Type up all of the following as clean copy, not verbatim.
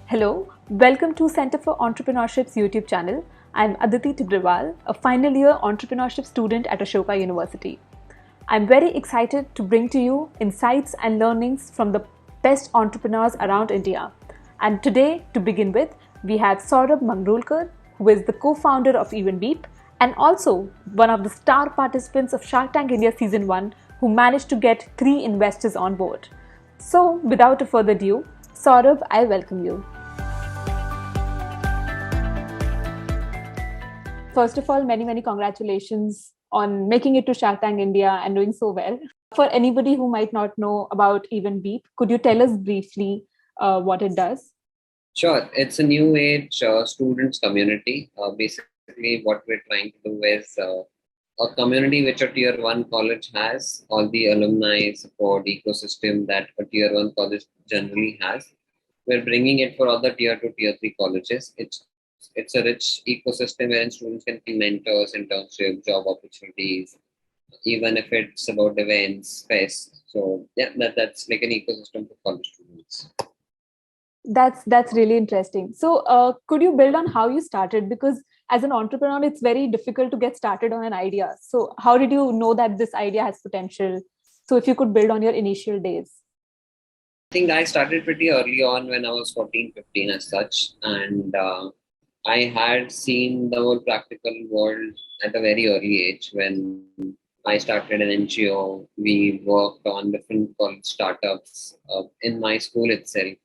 Hello, welcome to Center for Entrepreneurship's YouTube channel. I'm Aditi Tibrewal, a final year entrepreneurship student at Ashoka University. I'm very excited to bring to you insights and learnings from the best entrepreneurs around India. And today, to begin with, we have Saurabh Mangrulkar, who is the co-founder of EventBeep and also one of the star participants of Shark Tank India Season 1 who managed to get 3 investors on board. So, without a further ado, Saurabh, I welcome you. First of all, many congratulations on making it to Shark Tank India and doing so well. For anybody who might not know about EventBeep, could you tell us briefly what it does? Sure, it's a new age students community. Basically, what we're trying to do is a community which a tier one college has, all the alumni support ecosystem that a tier one college generally has. We're bringing it for other tier two, tier three colleges. It's a rich ecosystem wherein students can find mentors, internship, job opportunities, even if it's about events, fest. So yeah, that's like an ecosystem for college students. That's really interesting. So, could you build on how you started? Because as an entrepreneur, it's very difficult to get started on an idea. So, how did you know that this idea has potential? So, if you could build on your initial days. I think I started pretty early on when I was 14, 15 as such. And I had seen the whole practical world at a very early age when I started an NGO. We worked on different college startups in my school itself.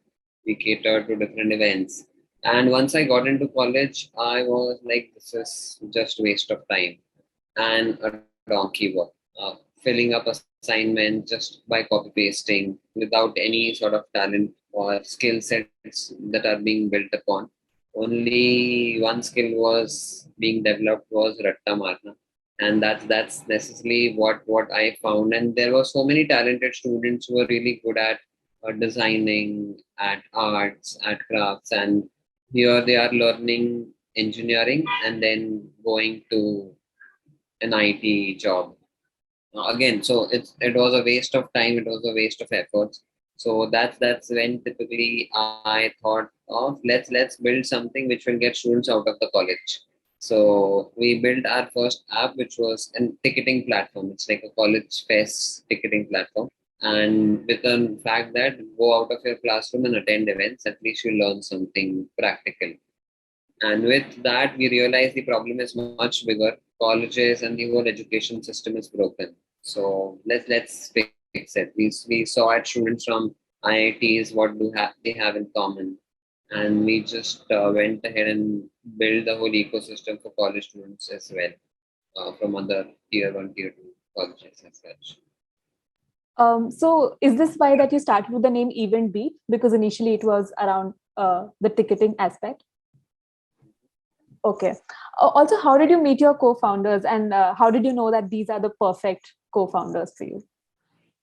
We catered to different events. And once I got into college, I was like, this is just waste of time and a donkey work. Filling up assignment just by copy pasting without any sort of talent or skill sets that are being built upon. Only one skill was being developed was Ratta Marna. And that's necessarily what I found. And there were so many talented students who were really good at designing, at arts, at crafts, and here they are learning engineering and then going to an IT job again. So it was a waste of time. It was a waste of efforts. So that's when typically I thought of let's build something which will get students out of the college. So we built our first app, which was a ticketing platform. It's like a college fest ticketing platform. And with the fact that go out of your classroom and attend events, at least you learn something practical. And with that, we realized the problem is much bigger. Colleges and the whole education system is broken. So let's fix it. We saw at students from IITs what they have in common, and we just went ahead and built the whole ecosystem for college students as well from other tier one, tier two colleges as such. So, is this why that you started with the name EventBeep? Because initially it was around the ticketing aspect. Okay. Also, how did you meet your co-founders, and how did you know that these are the perfect co-founders for you?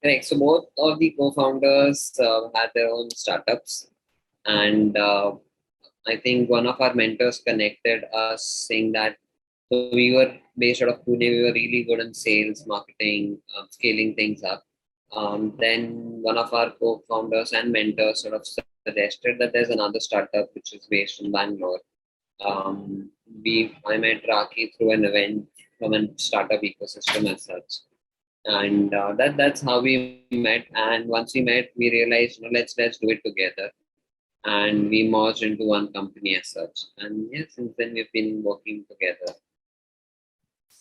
Correct. So both of the co-founders had their own startups, and I think one of our mentors connected us saying that so we were based out of Pune. We were really good in sales, marketing, scaling things up. Then one of our co-founders and mentors sort of suggested that there's another startup which is based in Bangalore. I met Raki through an event from a startup ecosystem as such, and that's how we met. And once we met, we realized, let's do it together, and we merged into one company as such. And yes, since then we've been working together.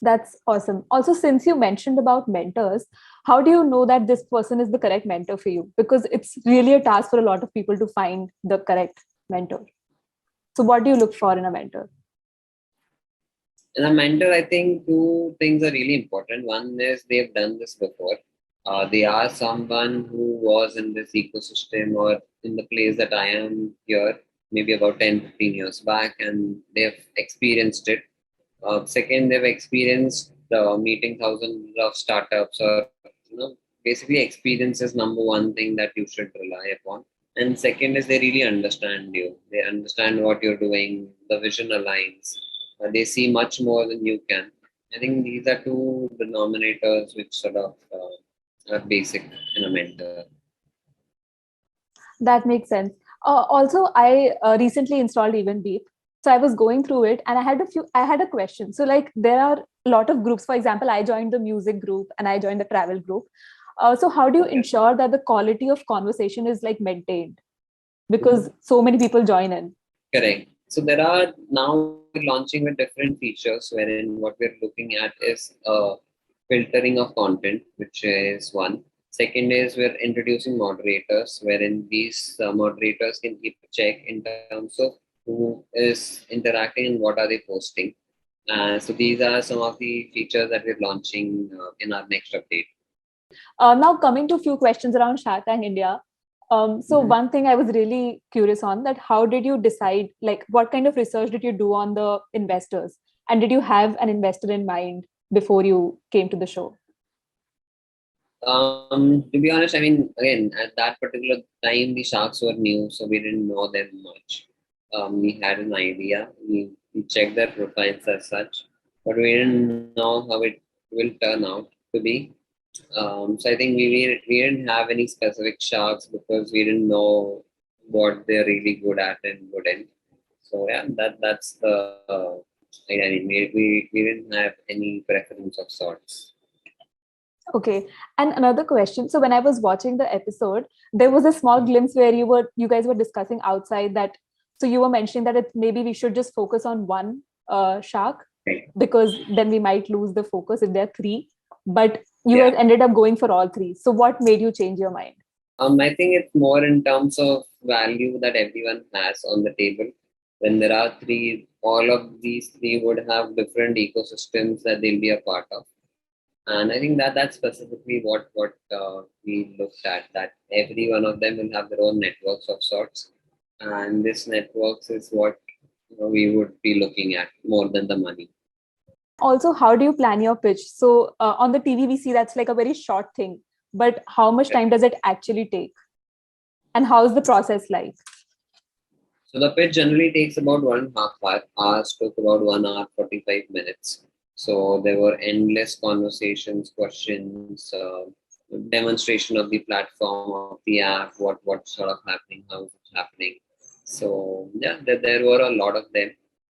That's awesome. Also, since you mentioned about mentors, how do you know that this person is the correct mentor for you? Because it's really a task for a lot of people to find the correct mentor. So, what do you look for in a mentor? And a mentor, I think two things are really important. One is they've done this before. They are someone who was in this ecosystem or in the place that I am here, maybe about 10, 15 years back, and they've experienced it. Second, they've experienced meeting thousands of startups, or basically experience is number one thing that you should rely upon. And second is they really understand you. They understand what you're doing. The vision aligns. They see much more than you can. I think these are two denominators which sort of are basic in a mentor. That makes sense. Also, I recently installed EventBeep. So I was going through it and I had a question. So like there are a lot of groups. For example, I joined the music group and I joined the travel group. So how do you Okay. ensure that the quality of conversation is like maintained? Because Mhm. so many people join in. Correct. So there are now launching with different features wherein what we're looking at is filtering of content, which is one. Second is we're introducing moderators, wherein these moderators can keep a check in terms of who is interacting and what are they posting. So these are some of the features that we're launching in our next update. Now coming to a few questions around Shark Tank India. So Mhm. one thing I was really curious on that how did you decide, like what kind of research did you do on the investors? And did you have an investor in mind before you came to the show? To be honest, I mean, again, at that particular time, the Sharks were new, so we didn't know them much. We had an idea. We checked their profiles as such, but we didn't know how it will turn out to be. So I think we didn't have any specific Sharks because we didn't know what they're really good at and wouldn't. So yeah, that's the I mean, we didn't have any preference of sorts. Okay. And another question. So when I was watching the episode, there was a small glimpse where you guys were discussing outside that. So you were mentioning that maybe we should just focus on one shark Right. because then we might lose the focus if there are three. But you Yeah. guys ended up going for all three. So what made you change your mind? I think it's more in terms of value that everyone has on the table. When there are three, all of these three would have different ecosystems that they'll be a part of. And I think that that's specifically what we looked at. That every one of them will have their own networks of sorts, and this networks is what we would be looking at more than the money. Also, how do you plan your pitch? So on the TV, we see that's like a very short thing, but how much time does it actually take? And how is the process like? So the pitch generally takes about 1.5 hours, took about 1 hour 45 minutes. So there were endless conversations, questions, demonstration of the platform, of the app, what's sort of happening, how is it happening. So yeah, there were a lot of them,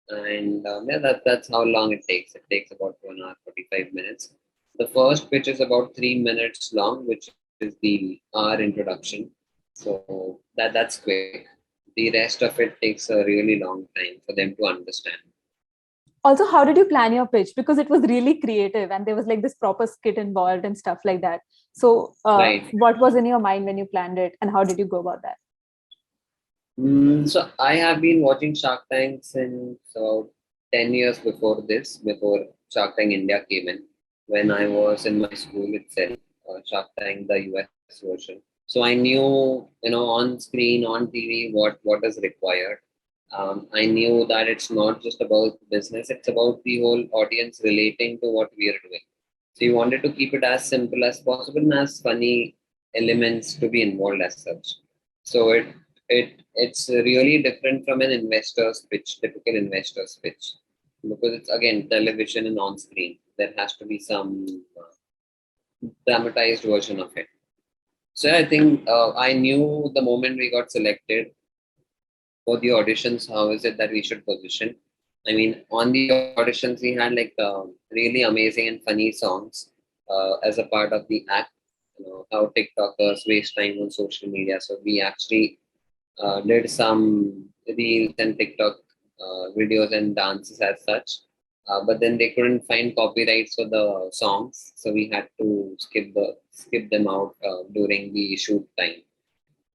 and yeah, that's how long it takes. It takes about 1 hour 45 minutes. The first pitch is about 3 minutes long, which is the our introduction. So that's quick. The rest of it takes a really long time for them to understand. Also, how did you plan your pitch? Because it was really creative and there was like this proper skit involved and stuff like that. So, Right. what was in your mind when you planned it and how did you go about that? So I have been watching Shark Tank since about 10 years before this, before Shark Tank India came in, when I was in my school itself, Shark Tank, the US version. So I knew, on screen, on TV, what is required. I knew that it's not just about business, it's about the whole audience relating to what we are doing. So you wanted to keep it as simple as possible and as funny elements to be involved as such. So it's really different from an investor's pitch, typical investor's pitch, because it's again television and on screen. There has to be some dramatized version of it. So I think I knew the moment we got selected for the auditions, how is it that we should position? I mean, on the auditions, we had like really amazing and funny songs as a part of the act. How TikTokers waste time on social media. So we actually did some reels and TikTok videos and dances as such. But then they couldn't find copyrights for the songs, so we had to skip them out during the shoot time.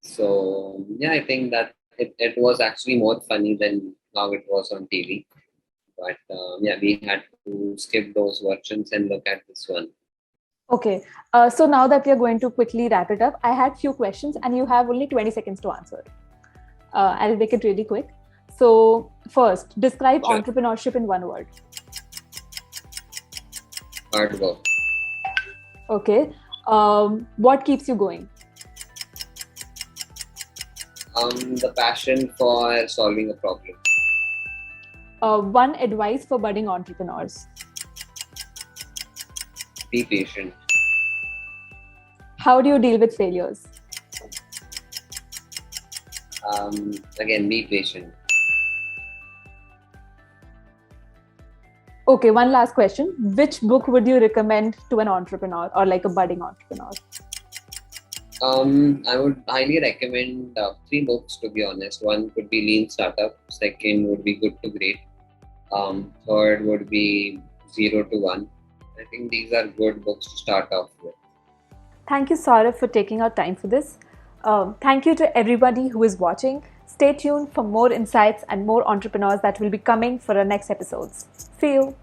So yeah, I think that it was actually more funny than how it was on TV. But yeah, we had to skip those versions and look at this one. Okay. So now that we are going to quickly wrap it up, I had few questions and you have only 20 seconds to answer. I'll make it really quick. So first, describe Sure. entrepreneurship in one word. Hard work. Okay. What keeps you going? The passion for solving a problem. One advice for budding entrepreneurs. Be patient. How do you deal with failures? Again, be patient. Okay, one last question. Which book would you recommend to an entrepreneur or like a budding entrepreneur? I would highly recommend three books, to be honest. One could be Lean Startup. Second would be Good to Great. Third would be 0 to 1. I think these are good books to start off with. Thank you, Saurabh, for taking our time for this. Thank you to everybody who is watching. Stay tuned for more insights and more entrepreneurs that will be coming for our next episodes. See you.